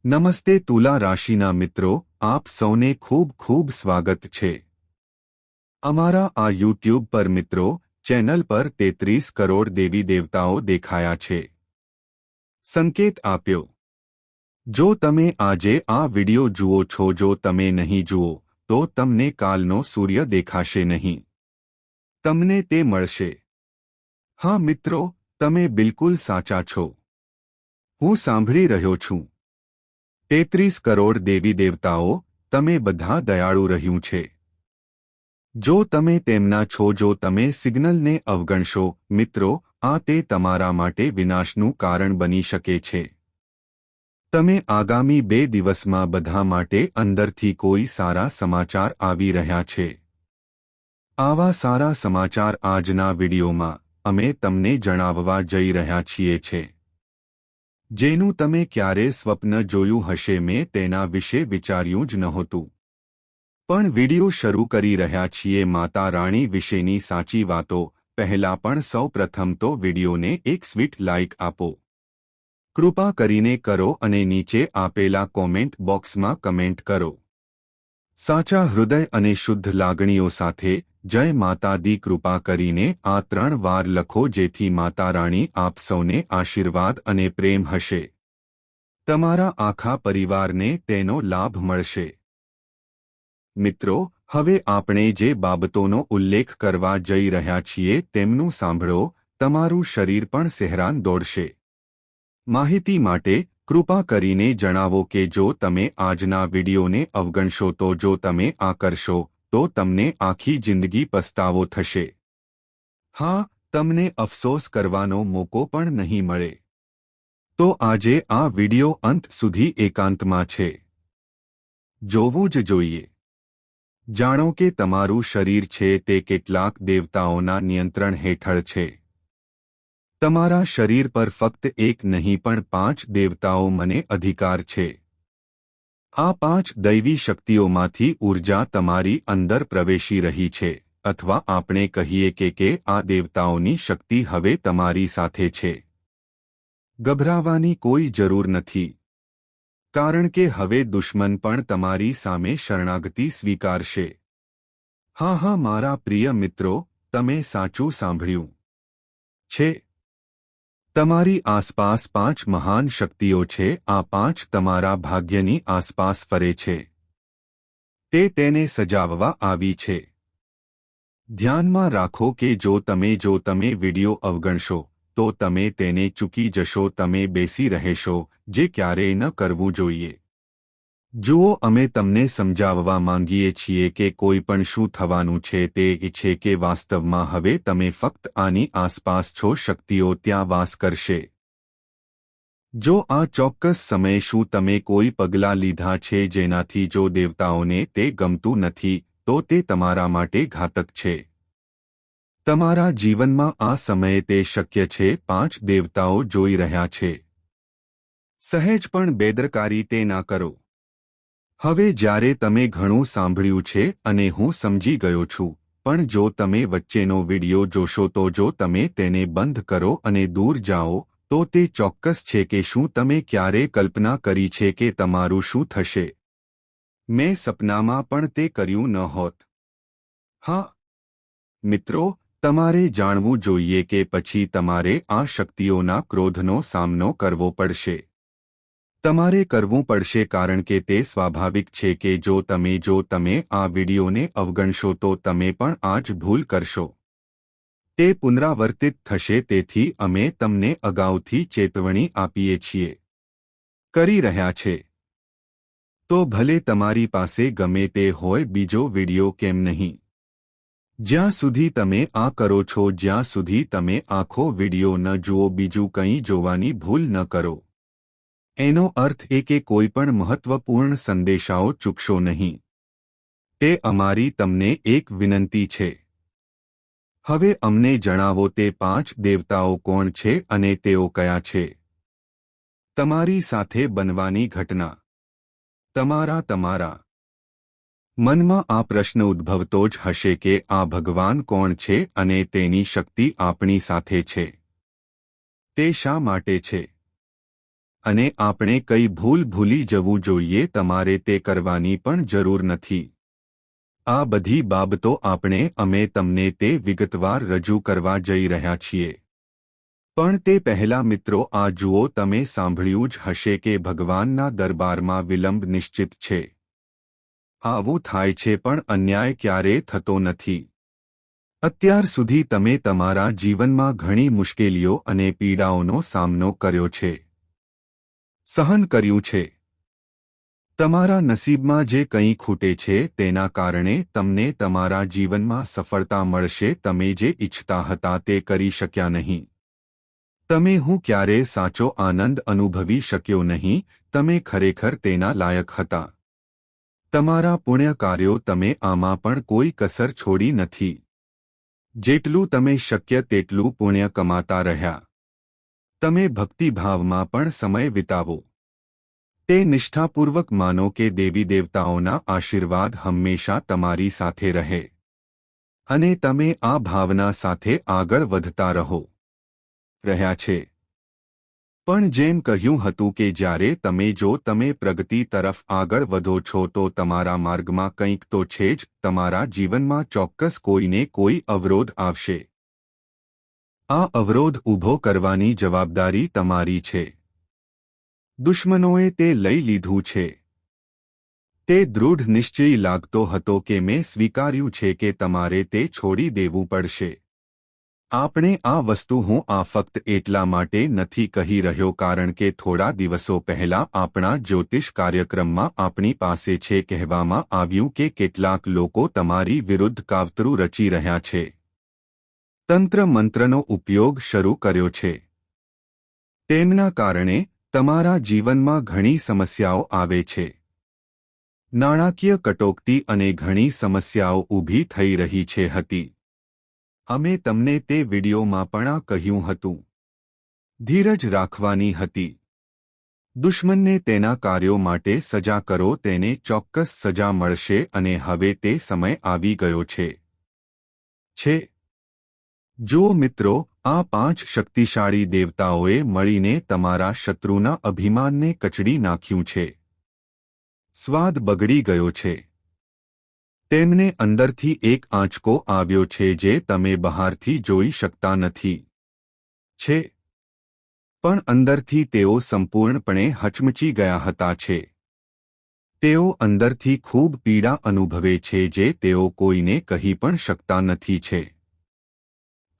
નમસ્તે તુલા રાશિના મિત્રો, આપ સૌને ખૂબ ખૂબ સ્વાગત છે અમારા આ યુટ્યુબ પર મિત્રો. ચેનલ પર 33 કરોડ દેવી દેવતાઓ દેખાયા છે. સંકેત આપ્યો. જો તમે આજે આ વિડિયો જુઓ છો, જો તમે નહીં જુઓ તો તમને કાલનો સૂર્ય દેખાશે નહીં. તમને તે મળશે. હા મિત્રો, તમે બિલકુલ સાચા છો. હું સાંભળી રહ્યો છું. 33 કરોડ દેવી દેવતાઓ, તમે બધા દયાળુ રહ્યું છે. જો તમે તેમના છો, જો તમે સિગ્નલને અવગણશો મિત્રો, આ તે તમારા માટે વિનાશનું કારણ બની શકે છે. તમે આગામી 2 દિવસમાં બધા માટે અંદરથી કોઈ સારા સમાચાર આવી રહ્યા છે. આવા સારા સમાચાર આજના વિડીયોમાં અમે તમને જણાવવા જઈ રહ્યા છીએ. જેનું તમે ક્યારે સ્વપ્ન જોયું હશે. મેં તેના વિશે વિચાર્યું જ નહોતું. પણ વિડિયો શરૂ કરી રહ્યા છીએ માતા રાણી વિશેની સાચી વાતો પહેલા. પણ સૌ પ્રથમ તો વિડિયોને એક સ્વીટ લાઇક આપો. કૃપા કરીને કરો અને નીચે આપેલા કોમેન્ટ બોક્સમાં કમેન્ટ કરો. સાચા હૃદય અને શુદ્ધ લાગણીઓ સાથે જય માતા દી. કૃપા કરીને આ 3 વાર લખો, જેથી માતા રાણી આપ સૌને આશીર્વાદ અને પ્રેમ હશે. તમારા આખા પરિવારને તેનો લાભ મળશે. મિત્રો, હવે આપણે જે બાબતોનો ઉલ્લેખ કરવા જઈ રહ્યા છીએ તેમનું સાંભળો. તમારું શરીર પણ સહેરાન દોડશે. માહિતી માટે કૃપા કરીને જણાવો કે જો તમે આજના વિડીયોને અવગણશો તો જો તમે આ કરશો તો તમને આખી જિંદગી પસ્તાવો થશે. હા, તમને અફસોસ કરવાનો મોકો પણ નહીં મળે. તો આજે આ વિડીયો અંત સુધી એકાંતમાં છે. જોવું જ જોઈએ. જાણો કે તમારું શરીર છે તે કેટલાક દેવતાઓના નિયંત્રણ હેઠળ છે. તમારા શરીર પર ફક્ત એક નહીં પણ 5 દેવતાઓ મને અધિકાર છે. આ 5 દૈવી શક્તિઓમાંથી ઊર્જા તમારી અંદર પ્રવેશી રહી છે, અથવા આપણે કહીએ કે આ દેવતાઓની શક્તિ હવે તમારી સાથે છે. ગભરાવાની કોઈ જરૂર નથી. કારણ કે હવે દુશ્મન પણ તમારી સામે શરણાગતિ સ્વીકારશે. હા, મારા પ્રિય મિત્રો, તમે સાચું સાંભળ્યું છે. તમારી આસપાસ 5 મહાન શક્તિઓ છે. આ 5 તમારા ભાગ્યની આસપાસ ફરે છે. તે તેને સજાવવા આવી છે. ધ્યાનમાં રાખો કે જો તમે વિડિયો અવગણશો તો તમે તેને ચૂકી જશો. તમે બેસી રહેશો, જે ક્યારેય ન કરવું જોઈએ. જુઓ, અમે તમને સમજાવવા માંગીએ છીએ કે કોઈ પણ શું થવાનું છે તે એ છે કે વાસ્તવમાં હવે તમે ફક્ત આની આસપાસ છો. શક્તિઓ ત્યાં વાસ કરશે. જો આ ચોક્કસ સમયે શું તમે કોઈ પગલાં લીધા છે જેનાથી જો દેવતાઓને તે ગમતું નથી તો તે તમારા માટે ઘાતક છે. તમારા જીવનમાં આ સમયે તે શક્ય છે. 5 દેવતાઓ જોઈ રહ્યા છે. સહેજ પણ બેદરકારી તે ના કરો. હવે જ્યારે તમે ઘણું સાંભળ્યું છે અને હું સમજી ગયો છું, પણ જો તમે વચ્ચેનો વિડિયો જોશો તો જો તમે તેને બંધ કરો અને દૂર જાઓ તો તે ચોક્કસ છે કે શું તમે ક્યારે કલ્પના કરી છે કે તમારું શું થશે. મેં સપનામાં પણ તે કર્યું ન હોત. હા મિત્રો, તમારે જાણવું જોઈએ કે પછી તમારે આ શક્તિઓના ક્રોધનો સામનો કરવો પડશે. તમારે કરવું પડશે કારણ કે તે સ્વાભાવિક છે કે જો તમે આ વિડીયોને અવગણશો તો તમે પણ આ જ ભૂલ કરશો. તે પુનરાવર્તિત થશે. તેથી અમે તમને અગાઉથી ચેતવણી આપીએ છીએ. કરી રહ્યા છે તો ભલે તમારી પાસે ગમે તે હોય બીજો વિડીયો કેમ નહીં. જ્યાં સુધી તમે આ કરો છો, જ્યાં સુધી તમે આખો વિડીયો ન જુઓ, બીજું કંઈ જોવાની ભૂલ ન કરો. એનો અર્થ એ કે કોઈ પણ મહત્વપૂર્ણ સંદેશાઓ ચૂકશો નહીં. તે અમારી તમને એક વિનંતી છે. હવે અમને જણાવો તે 5 દેવતાઓ કોણ છે અને તેઓ કયા છે. તમારી સાથે બનવાની ઘટના. તમારા મનમાં આ પ્રશ્ન ઉદ્ભવતો જ હશે કે આ ભગવાન કોણ છે અને તેની શક્તિ આપણી સાથે છે. તે શા માટે છે? અને આપણે કઈ ભૂલ ભૂલી જવું જોઈએ તમારે તે કરવાની પણ જરૂર નથી. આ બધી બાબતો અમે તમને તે વિગતવાર રજૂ કરવા જઈ રહ્યા છીએ. પણ તે પહેલા મિત્રો આ જુઓ, તમે સાંભળ્યું જ હશે કે ભગવાનના દરબારમાં વિલંબ નિશ્ચિત છે. આવું થાય છે પણ અન્યાય ક્યારેય થતો નથી. અત્યાર સુધી તમે તમારા જીવનમાં ઘણી મુશ્કેલીઓ અને પીડાઓનો સામનો કર્યો છે, સહન કર્યું છે. તમારા નસીબમાં જે કંઈ ખૂટે છે તેના કારણે તમને તમારા જીવનમાં સફળતા મળશે. તમે જે ઈચ્છતા હતા તે કરી શક્યા નહીં. તમે હું ક્યારેય સાચો આનંદ અનુભવી શક્યો નહીં. તમે ખરેખર તેના લાયક હતા. તમારા પુણ્ય કાર્યો તમે આમાં પણ કોઈ કસર છોડી નથી. જેટલું તમે શક્ય તેટલું પુણ્ય કમાતા રહ્યા. તમે ભક્તિભાવમાં પણ સમય વિતાવો. તે નિષ્ઠાપૂર્વક માનો કે દેવી દેવતાઓના આશીર્વાદ હંમેશા તમારી સાથે રહે. અને તમે આ ભાવના સાથે આગળ વધતા રહ્યા છે. પણ જેમ કહ્યું હતું કે જ્યારે તમે પ્રગતિ તરફ આગળ વધો છો તો તમારા માર્ગમાં કંઈક તો છે જ. તમારા જીવનમાં ચોક્કસ કોઈને કોઈ અવરોધ આવશે. આ અવરોધ ઊભો કરવાની જવાબદારી તમારી છે. દુશ્મનોએ તે લઈ લીધું છે. તે દૃઢ નિશ્ચય લાગતો હતો કે મેં સ્વીકાર્યું છે કે તમારે તે છોડી દેવું પડશે. આપણે આ વસ્તુ હું ફક્ત એટલા માટે નથી કહી રહ્યો કારણ કે થોડા દિવસો પહેલા આપણા જ્યોતિષ કાર્યક્રમમાં આપણી પાસે છે કહેવામાં આવ્યું કે કેટલાક લોકો તમારી વિરુદ્ધ કાવતરું રચી રહ્યા છે. તંત્ર મંત્રનો ઉપયોગ શરૂ કર્યો છે. તેમના કારણે તમારા જીવનમાં ઘણી સમસ્યાઓ આવે છે. નાણાકીય કટોકટી અને ઘણી સમસ્યાઓ ઊભી થઈ રહી હતી. અમે તમને તે વિડીયોમાં પણ કહ્યું હતું. ધીરજ રાખવાની હતી. દુશ્મનને તેના કાર્યો માટે સજા કરો, તેને ચોક્કસ સજા મળશે અને હવે તે સમય આવી ગયો છે. જુઓ મિત્રો, આ 5 શક્તિશાળી દેવતાઓએ મળીને તમારા શત્રુના અભિમાનને કચડી નાખ્યું છે. સ્વાદ બગડી ગયો છે. તેમને અંદરથી એક આંચકો આવ્યો છે જે તમે બહારથી જોઈ શકતા નથી. પણ અંદરથી તેઓ સંપૂર્ણપણે હચમચી ગયા હતા. તેઓ અંદરથી ખૂબ પીડા અનુભવે છે જે તેઓ કોઈને કહી પણ શકતા નથી.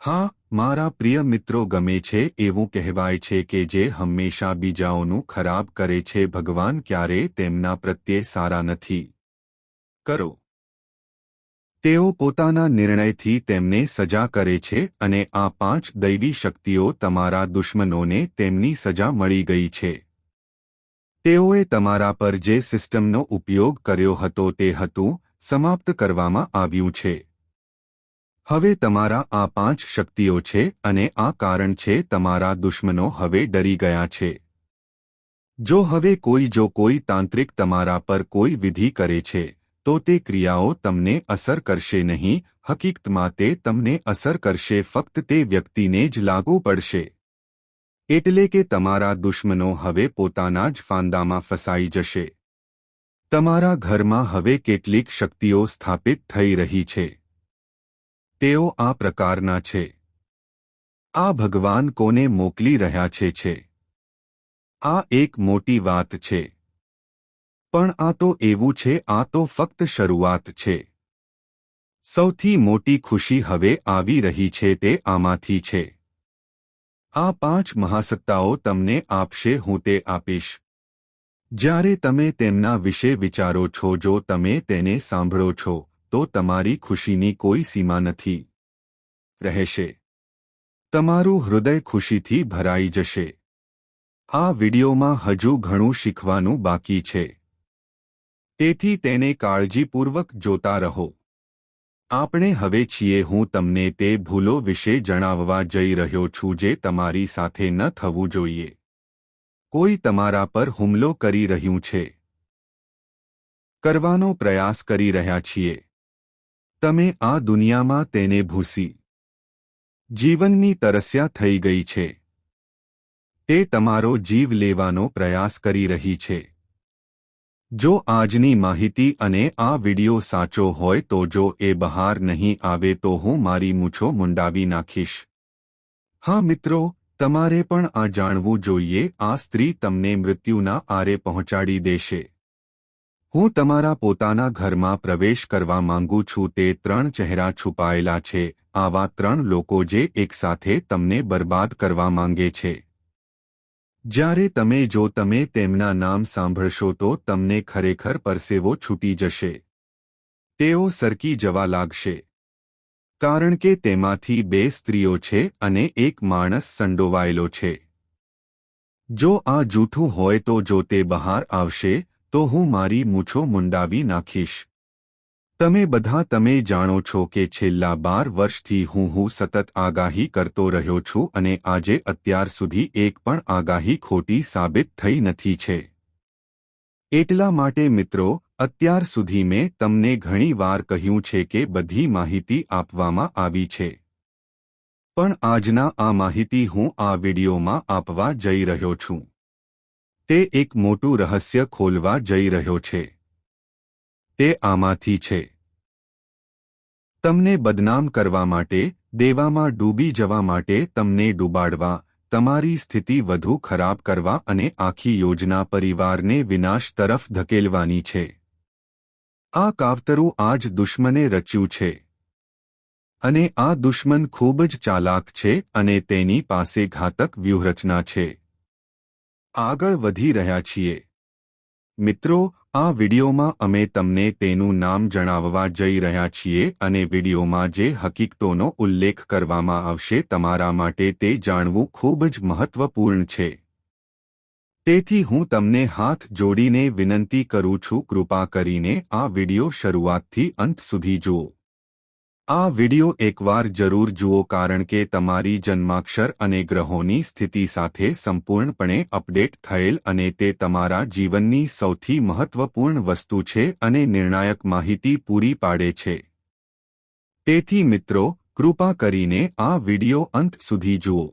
હા, મારા પ્રિય મિત્રો, ગમે છે એવું કહેવાય છે કે જે હંમેશા બીજાઓનું ખરાબ કરે છે ભગવાન ક્યારેય તેમના પ્રત્યે સારા નથી કરો. તેઓ પોતાના નિર્ણયથી તેમને સજા કરે છે અને આ 5 દૈવી શક્તિઓ તમારા દુશ્મનોને તેમની સજા મળી ગઈ છે. તેઓએ તમારા પર જે સિસ્ટમનો ઉપયોગ કર્યો હતો તે સમાપ્ત કરવામાં આવ્યું છે. હવે તમારા આ 5 શક્તિઓ છે અને આ કારણ છે તમારા દુશ્મનો હવે ડરી ગયા છે. જો કોઈ તાંત્રિક તમારા પર કોઈ વિધિ કરે છે તો તે ક્રિયાઓ તમને અસર કરશે નહીં. હકીકતમાં તે તમને અસર કરશે ફક્ત તે વ્યક્તિને જ લાગુ પડશે. એટલે કે તમારા દુશ્મનો હવે પોતાના જ ફાંદામાં ફસાઈ જશે. તમારા ઘરમાં હવે કેટલીક શક્તિઓ સ્થાપિત થઈ રહી છે. તેઓ આ પ્રકારના છે. આ ભગવાન કોને મોકલી રહ્યા છે? આ એક મોટી વાત છે. પણ આ તો એવું છે, આ તો ફક્ત શરૂઆત છે. સૌથી મોટી ખુશી હવે આવી રહી છે તે આમાંથી છે. આ 5 મહાસત્તાઓ તમને આપશે, હું તે આપીશ. જ્યારે તમે તેમના વિશે વિચારો છો, જો તમે તેને સાંભળો છો, તો તમારી ખુશીની કોઈ સીમા નથી રહેશે. તમારું હૃદય ખુશીથી ભરાઈ જશે. આ વિડીયોમાં હજુ ઘણું શીખવાનું બાકી છે. તેથી તેને કાળજીપૂર્વક જોતા રહો. આપણે હવે છીએ. હું તમને તે ભૂલો વિશે જણાવવા જઈ રહ્યો છું જે તમારી સાથે ન થવું જોઈએ. કોઈ તમારા પર હુમલો કરી રહ્યું છે. કરવાનો પ્રયાસ કરી રહ્યા છીએ. તમે આ દુનિયામાં તેને ભૂસી જીવનની તરસ્યા થઈ ગઈ છે. તે તમારો જીવ લેવાનો પ્રયાસ કરી રહી છે. જો આજની માહિતી અને આ વિડિયો સાચો હોય તો જો એ બહાર નહીં આવે તો હું મારી મૂછો મુંડાવી નાખીશ. હા મિત્રો, તમારે પણ આ જાણવું જોઈએ. આ સ્ત્રી તમને મૃત્યુના આરે પહોંચાડી દેશે. હું તમારા પોતાના ઘરમાં પ્રવેશ કરવા માંગુ છું. તે 3 ચહેરા છુપાયેલા છે. આવા 3 લોકો જે એકસાથે તમને બરબાદ કરવા માંગે છે. જ્યારે તમે તેમના નામ સાંભળશો તો તમને ખરેખર પરસેવો છૂટી જશે. તેઓ સરકી જવા લાગશે. કારણ કે તેમાંથી 2 સ્ત્રીઓ છે અને એક માણસ સંડોવાયેલો છે. જો આ જૂઠું હોય તો જો તે બહાર આવશે તો હું મારી મૂછો મુંડાવી નાખીશ. તમે બધા તમે જાણો છો કે છેલ્લા 12 વર્ષથી હું સતત આગાહી કરતો રહ્યો છું અને આજે અત્યાર સુધી એક પણ આગાહી ખોટી સાબિત થઈ નથી છે. એટલા માટે મિત્રો, અત્યાર સુધી મેં તમને ઘણી વાર કહ્યું છે કે બધી માહિતી આપવામાં આવી છે. પણ આજના આ માહિતી હું આ વિડિયોમાં આપવા જઈ રહ્યો છું. તે એક મોટું રહસ્ય ખોલવા જઈ રહ્યો છે. તે આમાંથી છે. તમને બદનામ કરવા માટે, દેવામાં ડૂબી જવા માટે, તમને ડૂબાડવા, તમારી સ્થિતિ વધુ ખરાબ કરવા અને આખી યોજના પરિવારને વિનાશ તરફ ધકેલવાની છે. આ કાવતરું આજ દુશ્મને રચ્યું છે. અને આ દુશ્મન ખૂબ જ ચાલાક છે અને તેની પાસે ઘાતક વ્યૂહરચના છે. આગળ વધી રહ્યા છીએ. મિત્રો, આ વિડિયોમાં અમે તમને તેનું નામ જણાવવા જઈ રહ્યા છીએ અને વિડિયોમાં જે હકીકતોનો ઉલ્લેખ કરવામાં આવશે તમારા માટે તે જાણવું ખૂબ જ મહત્વપૂર્ણ છે. તેથી હું તમને હાથ જોડીને વિનંતી કરું છું, કૃપા કરીને આ વિડિયો શરૂઆતથી અંત સુધી જુઓ. આ વિડિયો એકવાર જરૂર જુઓ કારણ કે તમારી જન્માક્ષર અને ગ્રહોની સ્થિતિ સાથે સંપૂર્ણપણે અપડેટ થયેલ અને તે તમારા જીવનની સૌથી મહત્વપૂર્ણ વસ્તુ છે અને નિર્ણાયક માહિતી પૂરી પાડે છે. તેથી મિત્રો, કૃપા કરીને આ વિડિયો અંત સુધી જુઓ.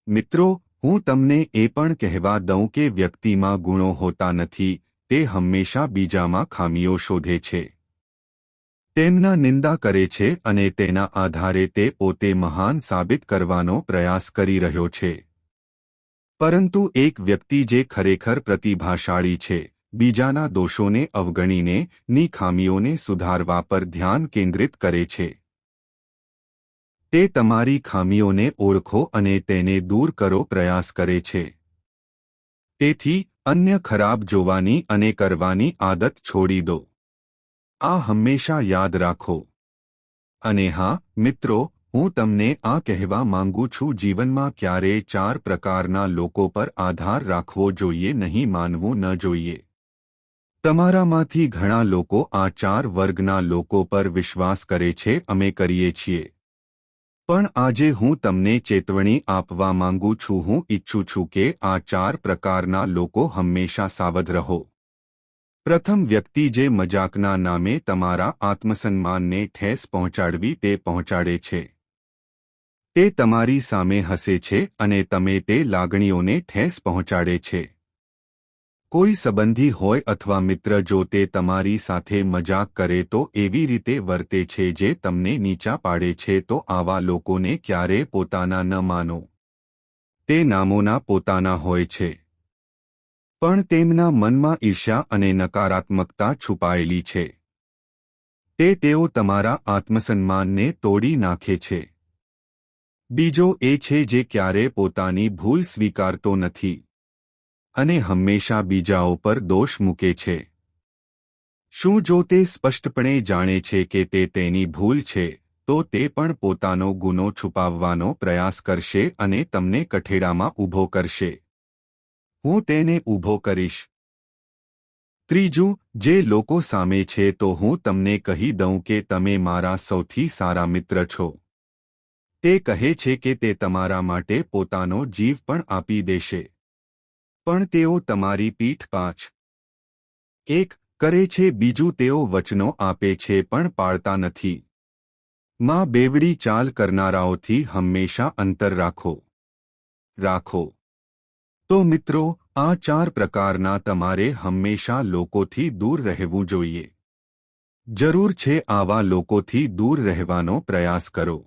મિત્રો, હું તમને એ પણ કહેવા દઉં કે વ્યક્તિમાં ગુણો હોતા નથી, તે હંમેશા બીજામાં ખામીઓ શોધે છે. તેમના નિંદા કરે છે અને તેના આધારે તે પોતે મહાન સાબિત કરવાનો પ્રયાસ કરી રહ્યો છે. પરંતુ એક વ્યક્તિ જે ખરેખર પ્રતિભાશાળી છે, બીજાના દોષોને અવગણીને ની ખામીઓને સુધારવા પર ધ્યાન કેન્દ્રિત કરે છે. તે તમારી ખામીઓને ઓળખો અને તેને દૂર કરો પ્રયાસ કરે છે. તેથી અન્ય ખરાબ જોવાની અને કરવાની આદત છોડી દો. આ હંમેશા યાદ રાખો. અને હા મિત્રો, હું તમને આ કહેવા માંગુ છું, જીવનમાં ક્યારેય 4 પ્રકારના લોકો પર આધાર રાખવો જોઈએ નહીં, માનવું ન જોઈએ. તમારામાંથી ઘણા લોકો આ 4 વર્ગના લોકો પર વિશ્વાસ કરે છે. અમે કરીએ છીએ. પણ આજે હું તમને ચેતવણી આપવા માંગુ છું. હું ઈચ્છું છું કે આ 4 પ્રકારના લોકો હંમેશા સાવધ રહો. પ્રથમ વ્યક્તિ જે મજાકના નામે તમારા આત્મસન્માનને ઠેસ પહોંચાડવી તે પહોંચાડે છે. તે તમારી સામે હસે છે અને તમે તે લાગણીઓને ઠેસ પહોંચાડે છે. કોઈ સંબંધી હોય અથવા મિત્ર જો તે તમારી સાથે મજાક કરે તો એવી રીતે વર્તે છે જે તમને નીચા પાડે છે તો આવા લોકોને ક્યારેય પોતાના ન માનો. તે નામોના પોતાના હોય છે. પણ તેમના મનમાં ઈર્ષ્યા અને નકારાત્મકતા છુપાયેલી છે. તેઓ તમારા આત્મસન્માનને તોડી નાખે છે. બીજો એ છે જે ક્યારેય પોતાની ભૂલ સ્વીકારતો નથી અને હંમેશા બીજાઓ પર દોષ મૂકે છે. શું જો તે સ્પષ્ટપણે જાણે છે કે તે તેની ભૂલ છે તો તે પણ પોતાનો ગુનો છુપાવવાનો પ્રયાસ કરશે અને તમને કઠેડામાં ઊભો કરશે. હું તેને ઊભો કરીશ. ત્રીજું, જે લોકો સામે છે તો હું તમને કહી દઉં કે તમે મારા સૌથી સારા મિત્ર છો. તે કહે છે કે તે તમારા માટે પોતાનો જીવ પણ આપી દેશે. પણ તેઓ તમારી પીઠ પાછળ એક કરે છે. બીજું, તેઓ વચનો આપે છે પણ પાળતા નથી. માં બેવડી ચાલ કરનારાઓથી હંમેશા અંતર રાખો. તો મિત્રો, આ 4 પ્રકારના તમારે હંમેશા લોકોથી દૂર રહેવું જોઈએ. જરૂર છે આવા લોકોથી દૂર રહેવાનો પ્રયાસ કરો.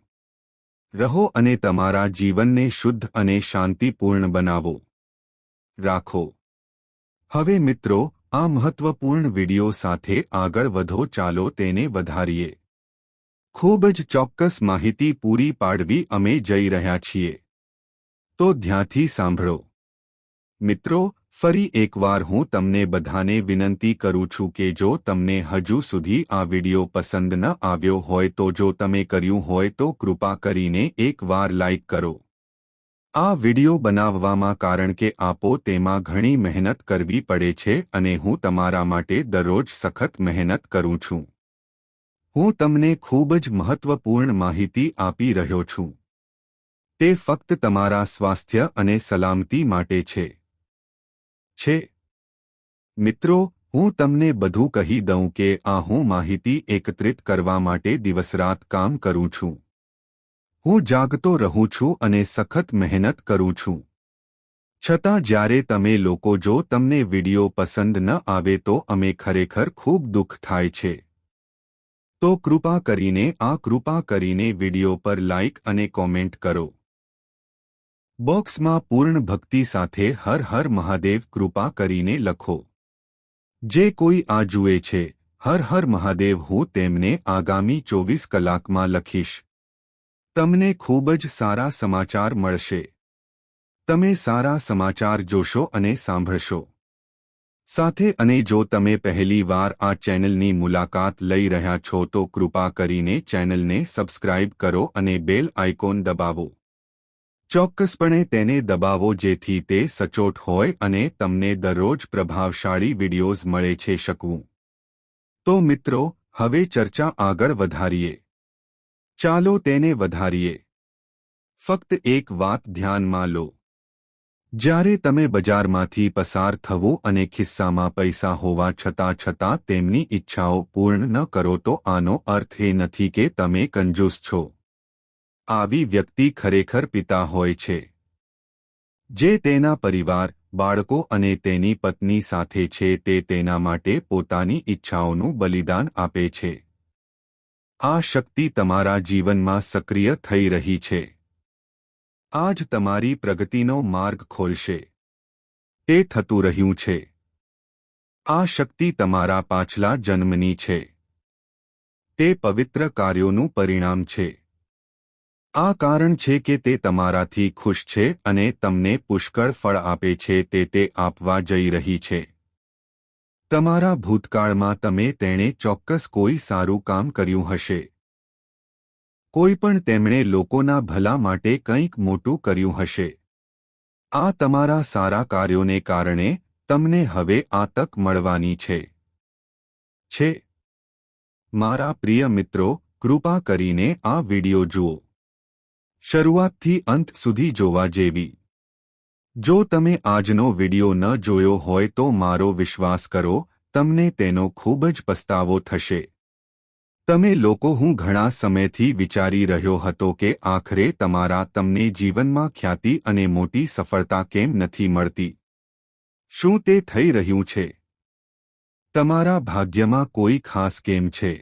રહો અને તમારા જીવનને શુદ્ધ અને શાંતિપૂર્ણ બનાવો. રાખો. હવે મિત્રો, આ મહત્વપૂર્ણ વિડિયો સાથે આગળ વધો. ચાલો તેને વધારીએ. ખૂબ જ ચોક્કસ માહિતી પૂરી પાડવી અમે જઈ રહ્યા છીએ. તો ધ્યાનથી સાંભળો. મિત્રો, ફરી એકવાર હું તમને બધાને વિનંતી કરું છું કે જો તમને હજુ સુધી આ વિડિયો પસંદ ન આવ્યો હોય તો જો તમે કર્યું હોય તો કૃપા કરીને એકવાર લાઇક કરો. આ વિડિયો બનાવવામાં કારણ કે આપો તેમાં ઘણી મહેનત કરવી પડે છે અને હું તમારા માટે દરરોજ સખત મહેનત કરું છું. હું તમને ખૂબ જ મહત્વપૂર્ણ માહિતી આપી રહ્યો છું. તે ફક્ત તમારા સ્વાસ્થ્ય અને સલામતી માટે છે. મિત્રો, હું તમને બધું કહી દઉં કે આ હું માહિતી એકત્રિત કરવા માટે દિવસરાત કામ કરું છું. હું જાગતો રહું છું અને સખત મહેનત કરું છું. છતાં જ્યારે તમે લોકો જો તમને વિડિયો પસંદ ન આવે તો અમે ખરેખર ખૂબ દુઃખ થાય છે. તો કૃપા કરીને વિડિયો પર લાઇક અને કોમેન્ટ કરો. બોક્સમાં પૂર્ણ ભક્તિ સાથે હર હર મહાદેવ કૃપા કરીને લખો. જે કોઈ આ જુએ છે, હર હર મહાદેવ હું તેમને આગામી 24 કલાકમાં લખીશ. તમને ખૂબ જ સારા સમાચાર મળશે. તમે સારા સમાચાર જોશો અને સાંભળશો. સાથે અને જો તમે પહેલી વાર આ ચેનલની મુલાકાત લઈ રહ્યા છો તો કૃપા કરીને ચેનલને સબસ્ક્રાઇબ કરો અને બેલ આઇકોન દબાવો. ચોક્કસપણે તેને દબાવો જેથી તે સચોટ હોય અને તમને દરરોજ પ્રભાવશાળી વિડિયોઝ મળે છે શકવું. તો મિત્રો, હવે ચર્ચા આગળ વધારીએ. ચાલો તેને વધારીએ. ફક્ત એક વાત ધ્યાનમાં લો. જ્યારે તમે બજારમાંથી પસાર થવું અને ખિસ્સામાં પૈસા હોવા છતાં તેમની ઈચ્છાઓ પૂર્ણ ન કરો તો આનો અર્થ એ નથી કે તમે કંજૂસ છો. આવી વ્યક્તિ ખરેખર પિતા હોય છે, જે તેના પરિવાર, બાળકો અને તેની પત્ની સાથે છે. તે તેના માટે પોતાની ઈચ્છાઓનું બલિદાન આપે છે. આ શક્તિ તમારા જીવનમાં સક્રિય થઈ રહી છે. આ જ તમારી પ્રગતિનો માર્ગ ખોલશે. તે થતું રહ્યું છે. આ શક્તિ તમારા પાછલા જન્મની છે. તે પવિત્ર કાર્યોનું પરિણામ છે. આ કારણ છે કે તે તમારાથી ખુશ છે અને તમને પુષ્કળ ફળ આપે છે. તે આપવા જઈ રહી છે. તમારા ભૂતકાળમાં તેણે ચોક્કસ કોઈ સારું કામ કર્યું હશે. કોઈ પણ તેમણે લોકોના ભલા માટે કંઈક મોટું કર્યું હશે. આ તમારા સારા કાર્યોને કારણે તમને હવે આ તક મળવાની છે. મારા પ્રિય મિત્રો, કૃપા કરીને આ વિડિયો જુઓ. શરૂઆતથી અંત સુધી જોવા જેવી. જો તમે આજનો વિડિયો ન જોયો હોય તો મારો વિશ્વાસ કરો, તમને તેનો ખૂબ જ પસ્તાવો થશે. તમે લોકો, હું ઘણા સમયથી વિચારી રહ્યો હતો કે આખરે તમને જીવનમાં ખ્યાતિ અને મોટી સફળતા કેમ નથી મળતી. શું તે થઈ રહ્યું છે? તમારા ભાગ્યમાં કોઈ ખાસ કેમ છે?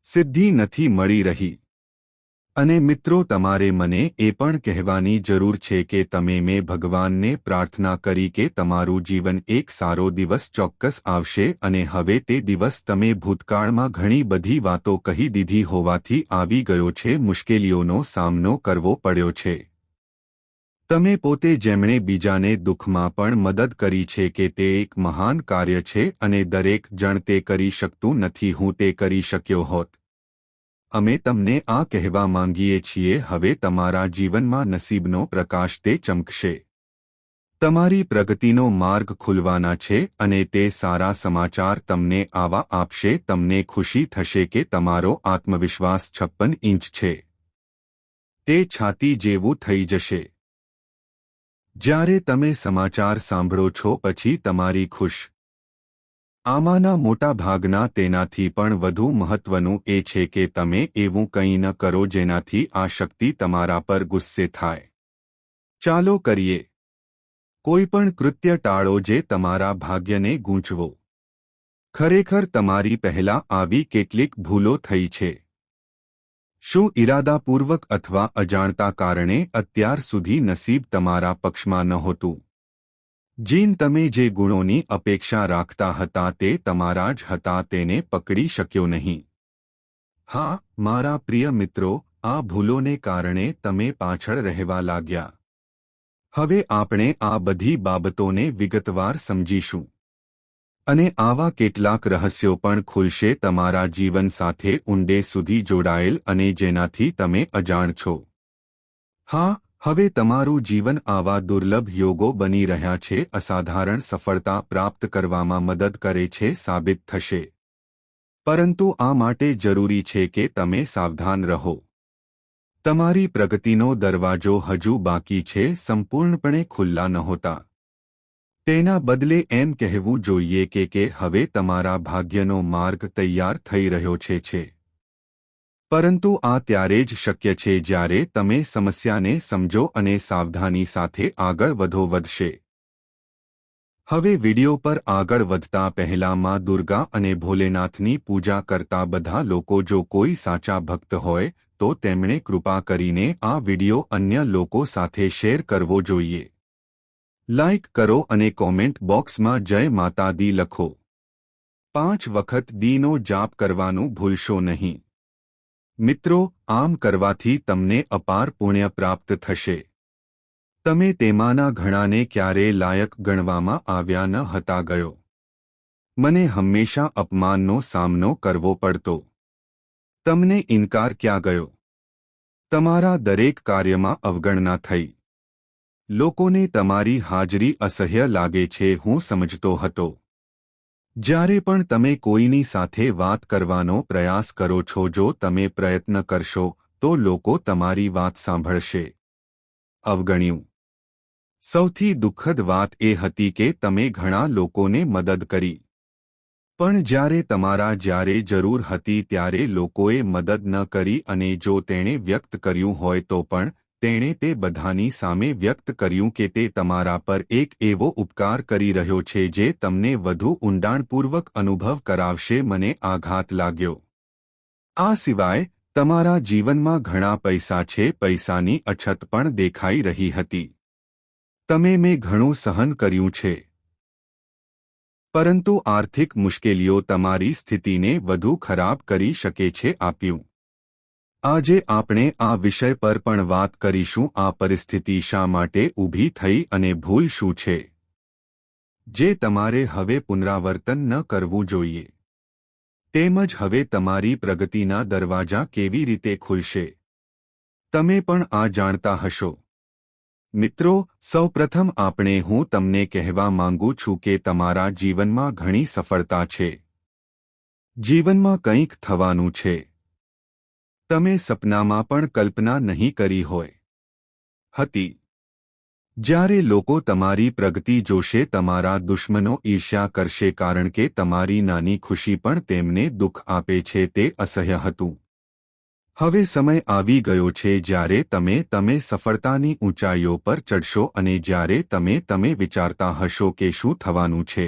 સિદ્ધિ નથી મળી રહી. અને મિત્રો, તમારે મને એ પણ કહેવાની જરૂર છે કે મેં ભગવાનને પ્રાર્થના કરી કે તમારું જીવન એક સારો દિવસ ચોક્કસ આવશે અને હવે તે દિવસ તમે ભૂતકાળમાં ઘણી બધી વાતો કહી દીધી હોવાથી આવી ગયો છે. મુશ્કેલીઓનો સામનો કરવો પડ્યો છે. તમે પોતે જેમણે બીજાને દુઃખમાં પણ મદદ કરી છે કે તે એક મહાન કાર્ય છે અને દરેક જણ તે કરી શકતું નથી. હું તે કરી શક્યો હોત. અમે તમને આ કહેવા માંગીએ છીએ, હવે તમારા જીવનમાં નસીબનો પ્રકાશ તે ચમકશે. તમારી પ્રગતિનો માર્ગ ખુલવાના છે અને તે સારા સમાચાર તમને આવા આપશે. તમને ખુશી થશે કે તમારો આત્મવિશ્વાસ 56 ઇંચ છે. તે છાતી જેવું થઈ જશે. જ્યારે તમે સમાચાર સાંભળો છો પછી તમારી ખુશ. આમાંના મોટા ભાગના તેનાથી પણ વધુ મહત્વનું એ છે કે તમે એવું કંઈ ન કરો જેનાથી આ શક્તિ તમારા પર ગુસ્સે થાય. ચાલો કરીએ. કોઈપણ કૃત્ય ટાળો જે તમારા ભાગ્યને ગૂંચવો. ખરેખર તમારી પહેલા આવી કેટલીક ભૂલો થઈ છે. શું ઇરાદાપૂર્વક અથવા અજાણતા કારણે અત્યાર સુધી નસીબ તમારા પક્ષમાં નહોતું? જીન તમે જે ગુણોની અપેક્ષા રાખતા હતા તે તમારા જ હતા તેને પકડી શક્યો નહીં. હા, મારા પ્રિય મિત્રો, આ ભૂલોને કારણે તમે પાછળ રહેવા લાગ્યા. હવે આપણે આ બધી બાબતોને વિગતવાર સમજીશું. અને આવા કેટલાક રહસ્યો પણ ખુલશે તમારા જીવન સાથે ઊંડે સુધી જોડાયેલ અને જેનાથી તમે અજાણ છો. હા, હવે તમારું જીવન આવા દુર્લભ યોગો બની રહ્યા છે, અસાધારણ સફળતા પ્રાપ્ત કરવામાં મદદ કરે છે સાબિત થશે. પરંતુ આ માટે જરૂરી છે કે તમે સાવધાન રહો. તમારી પ્રગતિનો દરવાજો હજુ બાકી છે, સંપૂર્ણપણે ખુલ્લા નહોતા. તેના બદલે એમ કહેવું જોઈએ કે હવે તમારા ભાગ્યનો માર્ગ તૈયાર થઈ રહ્યો છે. પરંતુ આ ત્યારે જ શક્ય છે જ્યારે તમે સમસ્યાને સમજો અને સાવધાની સાથે આગળ વધશે. હવે વિડિયો પર આગળ વધતા પહેલા માં દુર્ગા અને ભોલેનાથની પૂજા કરતા બધા લોકો જો કોઈ સાચા ભક્ત હોય તો તેમણે કૃપા કરીને આ વિડિયો અન્ય લોકો સાથે શેર કરવો જોઈએ. લાઇક કરો અને કોમેન્ટ બોક્સમાં જય માતા દી લખો. 5 વખત દીનો જાપ કરવાનું ભૂલશો નહીં. મિત્રો, આમ કરવાથી તમને અપાર પુણ્ય પ્રાપ્ત થશે. તમે તેમાંના ઘણાને ક્યારેય લાયક ગણવામાં આવ્યા ન હતા ગયો. મને હંમેશા અપમાનનો સામનો કરવો પડતો. તમને ઇનકાર ક્યાં ગયો? તમારા દરેક કાર્યમાં અવગણના થઈ. લોકોને તમારી હાજરી અસહ્ય લાગે છે હું સમજતો હતો. જ્યારે પણ તમે કોઈની સાથે વાત કરવાનો પ્રયાસ કરો છો, જો તમે પ્રયત્ન કરશો તો લોકો તમારી વાત સાંભળશે. અવગણ્યું. સૌથી દુઃખદ વાત એ હતી કે તમે ઘણા લોકોને મદદ કરી. પણ જ્યારે જરૂર હતી ત્યારે લોકોએ મદદ ન કરી, અને જો તેણે વ્યક્ત કર્યું હોય તો પણ તેણે તે બધાની સામે વ્યક્ત કર્યું કે તે તમારા પર એક એવો ઉપકાર કરી રહ્યો છે જે તમને વધુ ઊંડાણપૂર્વક અનુભવ કરાવશે. મને આઘાત લાગ્યો. આ સિવાય તમારા જીવનમાં ઘણા પૈસા છે, પૈસાની અછત પણ દેખાઈ રહી હતી. મેં ઘણું સહન કર્યું છે. પરંતુ આર્થિક મુશ્કેલીઓ તમારી સ્થિતિને વધુ ખરાબ કરી શકે છે. આપ્યું. આજે આપણે આ વિષય પર પણ વાત કરીશું. આ પરિસ્થિતિ શા માટે ઊભી થઈ અને ભૂલ શું છે જે તમારે હવે પુનરાવર્તન ન કરવું જોઈએ. તેમજ હવે તમારી પ્રગતિના દરવાજા કેવી રીતે ખુલશે. તમે પણ આ જાણતા હશો. મિત્રો, સૌપ્રથમ હું તમને કહેવા માંગુ છું કે તમારા જીવનમાં ઘણી સફળતા છે. જીવનમાં કંઈક થવાનું છે. તમે સપનામાં પણ કલ્પના નહીં કરી હોય. હતી. જ્યારે લોકો તમારી પ્રગતિ જોશે, તમારા દુશ્મનો ઈર્ષ્યા કરશે, કારણ કે તમારી નાની ખુશી પણ તેમને દુઃખ આપે છે. તે અસહ્ય હતું. હવે સમય આવી ગયો છે જ્યારે તમે સફળતાની ઊંચાઈઓ પર ચડશો, અને જ્યારે તમે વિચારતા હશો કે શું થવાનું છે.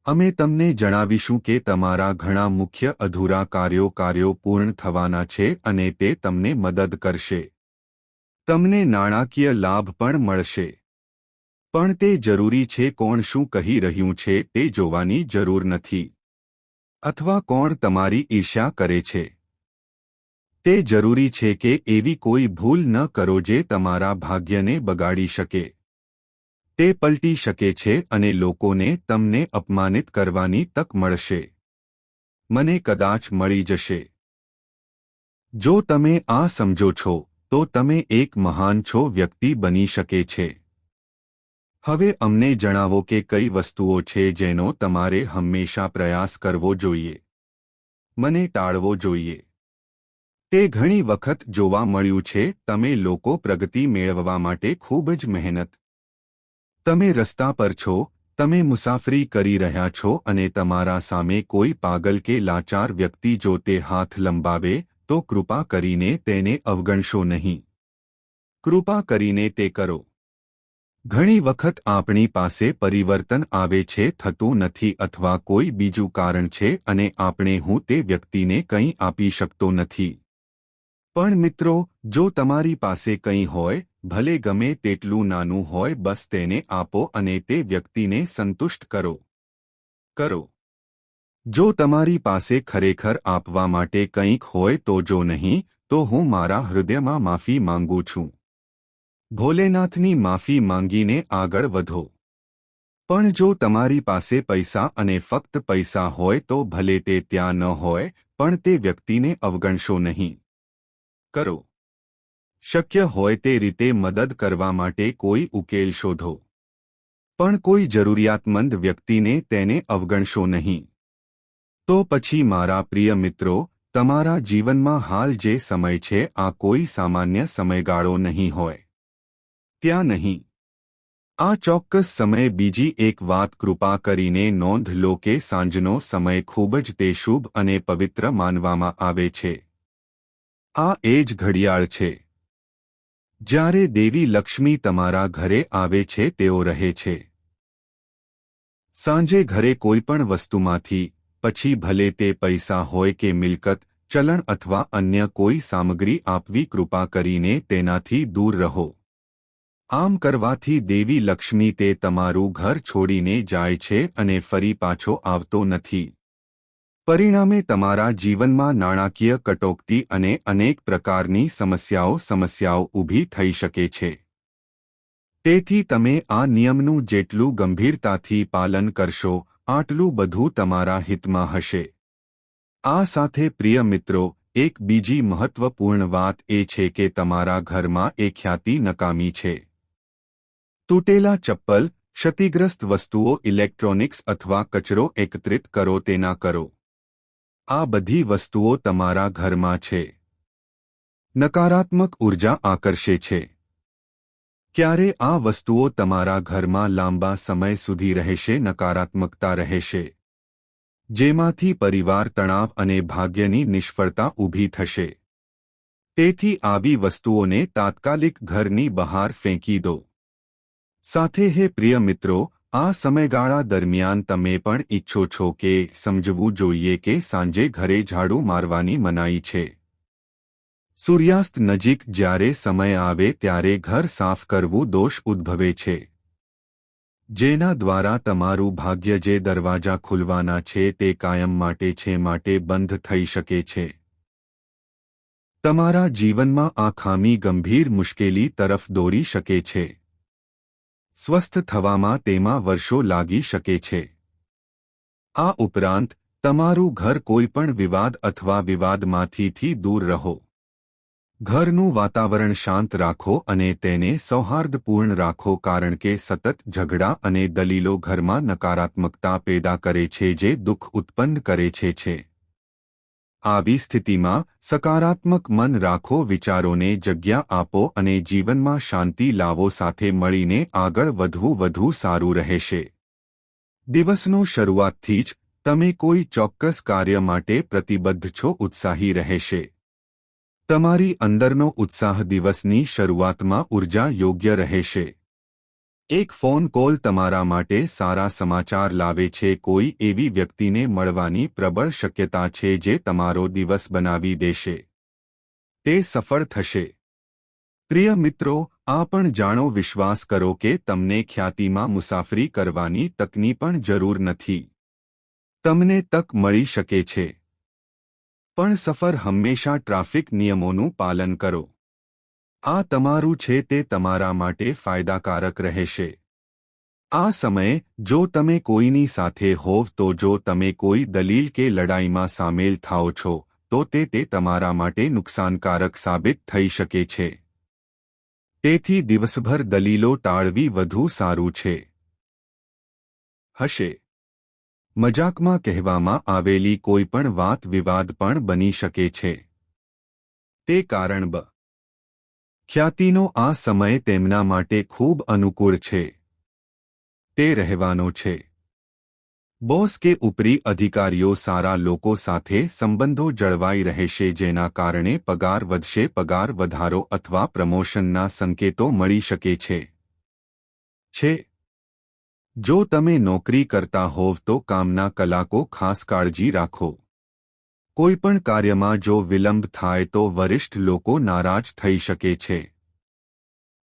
અમે તમને જણાવીશું કે તમારા ઘણા મુખ્ય અધૂરા કાર્યો પૂર્ણ થવાના છે અને તે તમને મદદ કરશે. તમને નાણાકીય લાભ પણ મળશે. પણ તે જરૂરી છે. કોણ શું કહી રહ્યું છે તે જોવાની જરૂર નથી. અથવા કોણ તમારી ઈર્ષ્યા કરે છે. તે જરૂરી છે કે એવી કોઈ ભૂલ ન કરો જે તમારા ભાગ્યને બગાડી શકે. તે પલટી શકે છે અને લોકોને તમને અપમાનિત કરવાની તક મળશે. મને કદાચ મળી જશે. જો તમે આ સમજો છો તો તમે એક મહાન વ્યક્તિ બની શકે છે. હવે અમને જણાવો કે કઈ વસ્તુઓ છે જેનો તમારે હંમેશા પ્રયાસ કરવો જોઈએ. મને ટાળવો જોઈએ. તે ઘણી વખત જોવા મળ્યું છે. તમે લોકો પ્રગતિ મેળવવા માટે ખૂબ જ મહેનત. તમે રસ્તા પર છો, તમે મુસાફરી કરી રહ્યા છો અને તમારા સામે કોઈ પાગલ કે લાચાર વ્યક્તિ જો તે હાથ લંબાવે તો કૃપા કરીને તેને અવગણશો નહીં. કૃપા કરીને તે કરો. ઘણી વખત આપણી પાસે પરિવર્તન આવે છે, થતું નથી અથવા કોઈ બીજું કારણ છે અને આપણે હું તે વ્યક્તિને કંઈ આપી શકતો નથી. પણ મિત્રો, જો તમારી પાસે કંઈ હોય, ભલે ગમે તેટલું નાનું હોય, બસ તેને આપો અને તે વ્યક્તિને સંતુષ્ટ કરો. જો તમારી પાસે ખરેખર આપવા માટે કંઈક હોય તો, જો નહીં, તો હું મારા હૃદયમાં માફી માંગુ છું. ભોલેનાથની માફી માંગીને આગળ વધો. પણ જો તમારી પાસે પૈસા અને ફક્ત પૈસા હોય તો ભલે તે ત્યાં ન હોય, પણ તે વ્યક્તિને અવગણશો નહીં. શક્ય હોય તે રીતે મદદ કરવા માટે કોઈ ઉકેલ શોધો. પણ કોઈ જરૂરિયાતમંદ વ્યક્તિને તેને અવગણશો નહીં. તો પછી મારા પ્રિય મિત્રો, તમારા જીવનમાં હાલ જે સમય છે આ કોઈ સામાન્ય સમયગાળો નહીં હોય. ત્યાં નહીં. આ ચોક્કસ સમયે બીજી એક વાત કૃપા કરીને નોંધ લો કે સાંજનો સમય ખૂબ જ તે શુભ અને પવિત્ર માનવામાં આવે છે. આ એ જ ઘડિયાળ છે જ્યારે દેવી લક્ષ્મી તમારા ઘરે આવે છે, તેઓ રહે છે. સાંજે ઘરે કોઈપણ વસ્તુમાંથી, પછી ભલે તે પૈસા હોય કે મિલકત, ચલણ અથવા અન્ય કોઈ સામગ્રી આપવી, કૃપા કરીને તેનાથી દૂર રહો. આમ કરવાથી દેવી લક્ષ્મી તે તમારું ઘર છોડીને જાય છે અને ફરી પાછો આવતો નથી. પરિણામે તમારા જીવનમાં નાણાકીય કટોકટી અને અનેક પ્રકારની સમસ્યાઓ ઊભી થઈ શકે છે. તેથી તમે આ નિયમનું જેટલું ગંભીરતાથી પાલન કરશો, આટલું બધું તમારા હિતમાં હશે. આ સાથે પ્રિય મિત્રો, એક બીજી મહત્વપૂર્ણ વાત એ છે કે તમારા ઘરમાં એ ખ્યાતિ નકામી છે. તૂટેલા ચપ્પલ, ક્ષતિગ્રસ્ત વસ્તુઓ, ઇલેક્ટ્રોનિક્સ અથવા કચરો એકત્રિત કરો, તે ના કરો. આ બધી વસ્તુઓ તમારા ઘરમાં છે. નકારાત્મક ઉર્જા આકર્ષે છે. ક્યારે આ વસ્તુઓ તમારા ઘરમાં લાંબા સમય સુધી રહેશે, નકારાત્મકતા રહેશે, જેમાંથી પરિવાર તણાવ અને ભાગ્યની નિષ્ફળતા ઊભી થશે. તેથી આવી વસ્તુઓને તાત્કાલિક ઘરની બહાર ફેંકી દો. સાથે હે પ્રિય મિત્રો, આ સમયગાળા દરમિયાન તમે પણ ઈચ્છો છો કે સમજવું જોઈએ કે સાંજે ઘરે ઝાડુ મારવાની મનાઈ છે. સૂર્યાસ્ત નજીક જ્યારે સમય આવે ત્યારે ઘર સાફ કરવું દોષ ઉદ્ભવે છે, જેના દ્વારા તમારું ભાગ્ય, જે દરવાજા ખુલવાના છે તે કાયમ માટે છે, માટે બંધ થઈ શકે છે. તમારા જીવનમાં આ ખામી ગંભીર મુશ્કેલી તરફ દોરી શકે છે. સ્વસ્થ થવામાં તેમાં વર્ષો લાગી શકે છે. આ ઉપરાંત તમારું ઘર કોઈપણ વિવાદ અથવા વિવાદમાંથી દૂર રહો. ઘરનું વાતાવરણ શાંત રાખો અને તેને સૌહાર્દપૂર્ણ રાખો, કારણ કે સતત ઝઘડા અને દલીલો ઘરમાં નકારાત્મકતા પેદા કરે છે, જે દુઃખ ઉત્પન્ન કરે છે. આવી સ્થિતિમાં સકારાત્મક મન રાખો, વિચારોને જગ્યા આપો અને જીવનમાં શાંતિ લાવો. સાથે મળીને આગળ વધવું વધુ સારું રહેશે. દિવસનો શરૂઆતથી જ તમે કોઈ ચોક્કસ કાર્ય માટે પ્રતિબદ્ધ છો, ઉત્સાહી રહેશે. તમારી અંદરનો ઉત્સાહ દિવસની શરૂઆતમાં ઉર્જા યોગ્ય રહેશે. એક ફોન કોલ તમારા માટે સારા સમાચાર લાવે છે. કોઈ એવી વ્યક્તિને મળવાની પ્રબળ શક્યતા છે જે તમારો દિવસ બનાવી દેશે. તે સફળ થશે. પ્રિય મિત્રો, આ પણ જાણો, વિશ્વાસ કરો કે તમને ખ્યાતિમાં મુસાફરી કરવાની તકની પણ જરૂર નથી. તમને તક મળી શકે છે, પણ સફર હંમેશા ટ્રાફિક નિયમોનું પાલન કરો. આ તમારું છે, તે તમારા માટે ફાયદાકારક રહેશે. આ સમયે જો તમે કોઈની સાથે હોવ, તો જો તમે કોઈ દલીલ કે લડાઈમાં સામેલ થાઓ છો, તો તે તમારા માટે નુકસાનકારક સાબિત થઈ શકે છે. તેથી દિવસભર દલીલો ટાળવી વધુ સારું છે. હશે. મજાકમાં કહેવામાં આવેલી કોઈપણ વાત વિવાદ પણ બની શકે છે. તે કારણ ખ્યાતિનો આ સમય તેમના માટે ખૂબ અનુકૂળ છે. તે રહેવાનો છે. બોસ કે ઉપરી અધિકારીઓ, સારા લોકો સાથે સંબંધો જળવાઈ રહેશે, જેના કારણે પગાર વધશે. પગાર વધારો અથવા પ્રમોશનના સંકેતો મળી શકે છે. છે। જો તમે નોકરી કરતા હોવ તો કામના કલાકો ખાસ કાળજી રાખો। કોઈપણ કાર્યમાં જો વિલંબ થાય તો વરિષ્ઠ લોકો નારાજ થઈ શકે છે।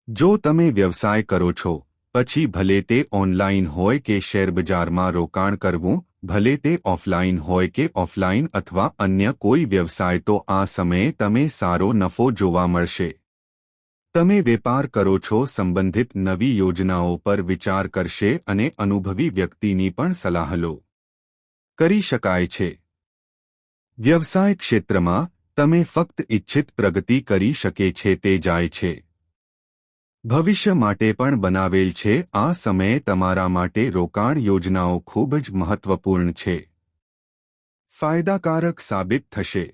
જો તમે વ્યવસાય કરો છો, પછી ભલે તે ઓનલાઈન હોય કે શેરબજારમાં રોકાણ કરવું, ભલે તે ઓફલાઈન હોય કે ઓફલાઈન અથવા અન્ય કોઈ વ્યવસાય, તો આ સમયે તમે સારો નફો જોવા મળશે। તમે વેપાર કરો છો સંબંધિત નવી યોજનાઓ પર વિચાર કરશે અને અનુભવી વ્યક્તિની પણ સલાહ લો। કરી શકાય છે। વ્યવસાય ક્ષેત્રમાં તમે ફક્ત ઇચ્છિત પ્રગતિ કરી શકે છે તે જાય છે। ભવિષ્ય માટે પણ બનાવેલ છે। આ સમયે તમારા માટે રોકાણ યોજનાઓ ખૂબ જ મહત્વપૂર્ણ છે। ફાયદાકારક સાબિત થશે।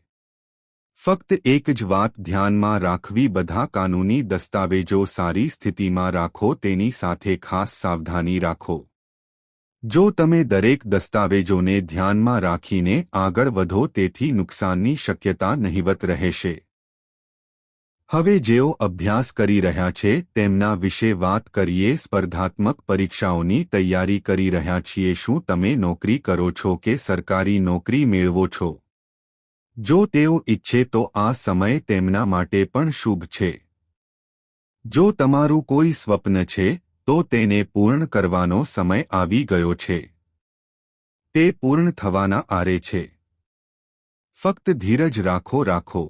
ફક્ત એક જ વાત ધ્યાનમાં રાખવી, બધા કાનૂની દસ્તાવેજો સારી સ્થિતિમાં રાખો, તેની સાથે ખાસ સાવધાની રાખો। જો તમે દરેક દસ્તાવેજોને ધ્યાનમાં રાખીને આગળ વધો તેથી નુકસાનની શક્યતા નહિવત રહેશે। હવે જેઓ અભ્યાસ કરી રહ્યા છે તેમના વિશે વાત કરીએ। સ્પર્ધાત્મક પરીક્ષાઓની તૈયારી કરી રહ્યા છીએ। શું તમે નોકરી કરો છો કે સરકારી નોકરી મેળવો છો? જો તેઓ ઈચ્છે તો આ સમય તેમના માટે પણ શુભ છે। જો તમારું કોઈ સ્વપ્ન છે તો તેને પૂર્ણ કરવાનો સમય આવી ગયો છે। તે પૂર્ણ થવાના આરે છે। ફક્ત ધીરજ રાખો।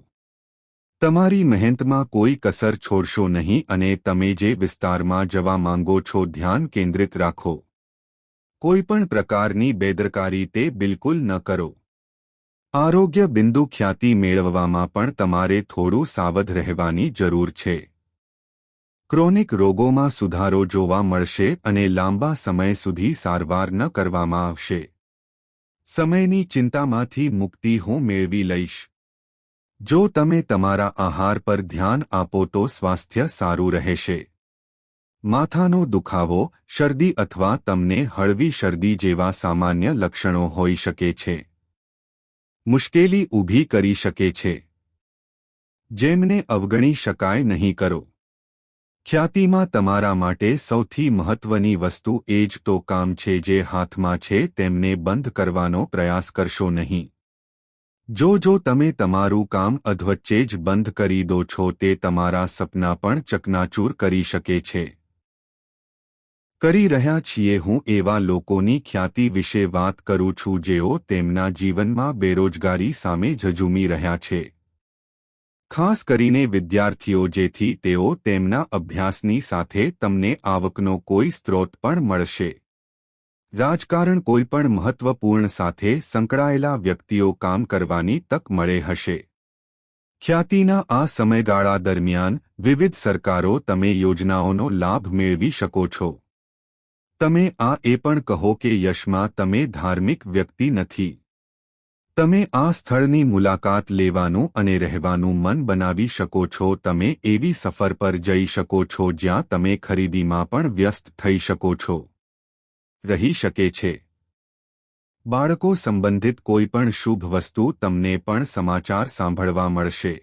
તમારી મહેનતમાં કોઈ કસર છોડશો નહીં અને તમે જે વિસ્તારમાં જવા માંગો છો ધ્યાન કેન્દ્રિત રાખો। કોઈપણ પ્રકારની બેદરકારી તે બિલકુલ ન કરો। આરોગ્ય બિંદુ ખ્યાતિ મેળવવામાં પણ તમારે થોડું સાવધ રહેવાની જરૂર છે। ક્રોનિક રોગોમાં સુધારો જોવા મળશે અને લાંબા સમય સુધી સારવાર ન કરવામાં આવશે। સમયની ચિંતામાંથી મુક્તિ હું મેળવી લઈશ। જો તમે તમારા આહાર પર ધ્યાન આપો તો સ્વાસ્થ્ય સારું રહેશે। માથાનો દુખાવો, શરદી અથવા તમને હળવી શરદી જેવા સામાન્ય લક્ષણો હોઈ શકે છે। મુશ્કેલી ઊભી કરી શકે છે, જેમને અવગણી શકાય નહીં કરો। ખ્યાતિમાં તમારા માટે સૌથી મહત્વની વસ્તુ એ જ તો કામ છે જે હાથમાં છે તેમને બંધ કરવાનો પ્રયાસ કરશો નહીં। જો તમે તમારું કામ અધવચ્ચે જ બંધ કરી દો છો તે તમારા સપના પણ ચકનાચૂર કરી શકે છે। કરી રહ્યા છીએ હું એવા લોકોની ખ્યાતિ વિશે વાત કરું છું જેઓ તેમના જીવનમાં બેરોજગારી સામે ઝઝૂમી રહ્યા છે। ખાસ કરીને વિદ્યાર્થીઓ, જેથી તેઓ તેમના અભ્યાસની સાથે તમને આવકનો કોઈ સ્ત્રોત પણ મળશે। રાજકારણ કોઈપણ મહત્વપૂર્ણ સાથે સંકળાયેલા વ્યક્તિઓ કામ કરવાની તક મળે હશે। ખ્યાતિના આ સમયગાળા દરમિયાન વિવિધ સરકારો તમે યોજનાઓનો લાભ મેળવી શકો છો। તમે આ એ પણ કહો કે યશમાં તમે ધાર્મિક વ્યક્તિ નથી। તમે આ સ્થળની મુલાકાત લેવાનું અને રહેવાનું મન બનાવી શકો છો। તમે એવી સફર પર જઈ શકો છો જ્યાં તમે ખરીદીમાં પણ વ્યસ્ત થઈ શકો છો। રહી શકે છે। બાળકો સંબંધિત કોઈપણ શુભ વસ્તુ તમને પણ સમાચાર સાંભળવા મળશે।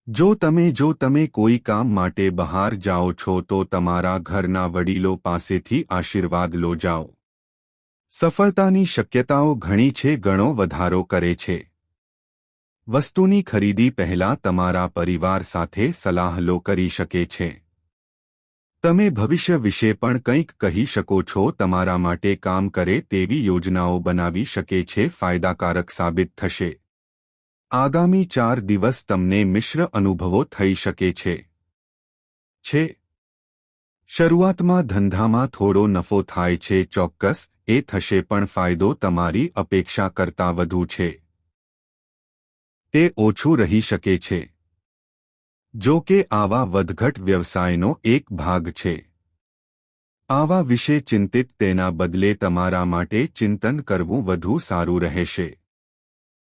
જો તમે કોઈ કામ માટે બહાર જાઓ છો તો તમારા ઘરના વડીલો પાસેથી આશીર્વાદ લો જાઓ। સફળતાની શક્યતાઓ ઘણી છે, ઘણો વધારો કરે છે। વસ્તુની ખરીદી પહેલાં તમારા પરિવાર સાથે સલાહ લો કરી શકે છે। તમે ભવિષ્ય વિશે પણ કંઈક કહી શકો છો, તમારા માટે કામ કરે તેવી યોજનાઓ બનાવી શકે છે। ફાયદાકારક સાબિત થશે। આગામી 4 દિવસ તમને મિશ્ર અનુભવો થઈ શકે છે। શરૂઆતમાં ધંધામાં થોડો નફો થાય છે, ચોક્કસ એ થશે, પણ ફાયદો તમારી અપેક્ષા કરતાં વધુ છે। તે ઓછું રહી શકે છે। જો કે આવા વધઘટ વ્યવસાયનો એક ભાગ છે। આવા વિશે ચિંતિત તેના બદલે તમારા માટે ચિંતન કરવું વધુ સારું રહેશે।